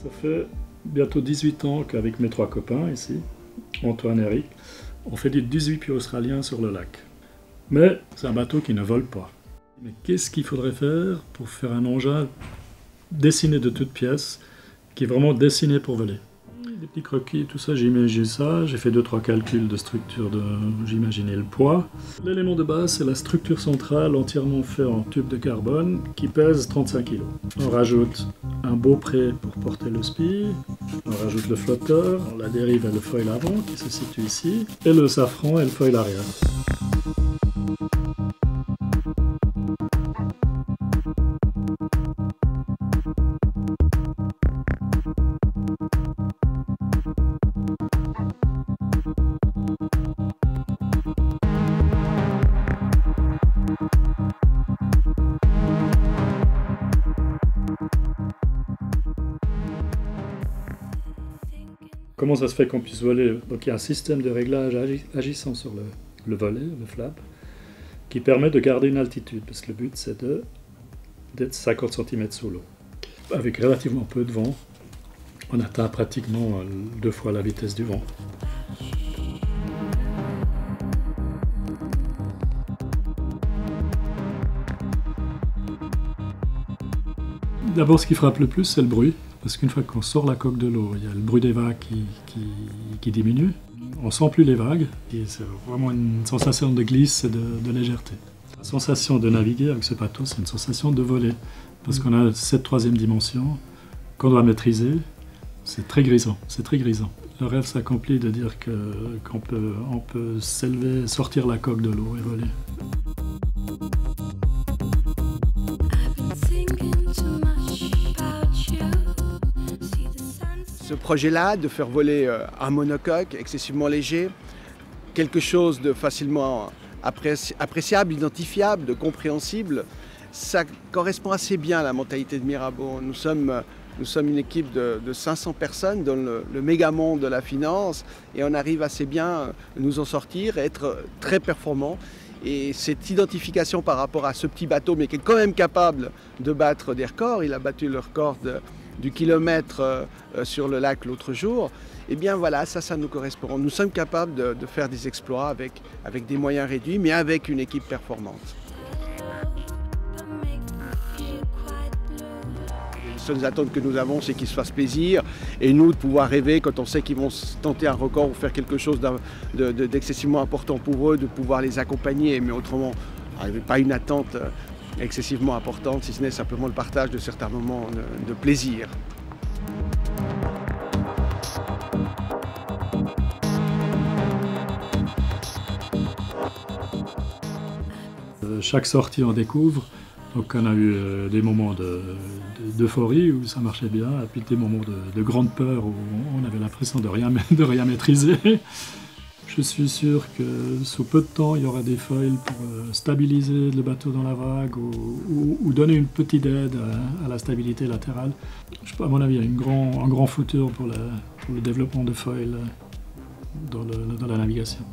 Ça fait bientôt 18 ans qu'avec mes 3 copains ici, Antoine et Eric, on fait des 18 pieds australiens sur le lac. Mais c'est un bateau qui ne vole pas. Mais qu'est-ce qu'il faudrait faire pour faire un engin dessiné de toutes pièces, qui est vraiment dessiné pour voler? Des petits croquis, tout ça, j'ai imaginé ça, j'ai fait 2-3 calculs de structure, j'ai imaginé le poids. L'élément de base, c'est la structure centrale entièrement faite en tube de carbone qui pèse 35 kg. On rajoute un beaupré pour porter le spi, on rajoute le flotteur, la dérive et le foil avant qui se situe ici, et le safran et le foil arrière. Comment ça se fait qu'on puisse voler? Donc il y a un système de réglage agissant sur le volet, le flap, qui permet de garder une altitude, parce que le but c'est d'être 50 cm sous l'eau. Avec relativement peu de vent, on atteint pratiquement 2 fois la vitesse du vent. D'abord, ce qui frappe le plus, c'est le bruit. Parce qu'une fois qu'on sort la coque de l'eau, il y a le bruit des vagues qui diminue. On ne sent plus les vagues. Et c'est vraiment une sensation de glisse et de légèreté. La sensation de naviguer avec ce bateau, c'est une sensation de voler. Parce qu'on a cette 3e dimension qu'on doit maîtriser. C'est très grisant. C'est très grisant. Le rêve s'accomplit de dire qu'on peut s'élever, sortir la coque de l'eau et voler. Ce projet-là, de faire voler un monocoque excessivement léger, quelque chose de facilement appréciable, identifiable, de compréhensible, ça correspond assez bien à la mentalité de Mirabeau. Nous sommes une équipe de 500 personnes dans le méga monde de la finance et on arrive assez bien à nous en sortir et être très performants. Et cette identification par rapport à ce petit bateau, mais qui est quand même capable de battre des records, il a battu le record du kilomètre sur le lac l'autre jour, et bien voilà, ça nous correspond. Nous sommes capables de faire des exploits avec des moyens réduits, mais avec une équipe performante. Les seules attentes que nous avons, c'est qu'ils se fassent plaisir, et nous de pouvoir rêver quand on sait qu'ils vont tenter un record ou faire quelque chose d'excessivement important pour eux, de pouvoir les accompagner, mais autrement, pas une attente excessivement importante, si ce n'est simplement le partage de certains moments de plaisir. Chaque sortie on découvre, donc on a eu des moments d'euphorie où ça marchait bien, et puis des moments de grande peur où on avait l'impression de rien maîtriser. Je suis sûr que sous peu de temps, il y aura des foils pour stabiliser le bateau dans la vague ou donner une petite aide à la stabilité latérale. À mon avis, il y a un grand futur pour le développement de foils dans la navigation.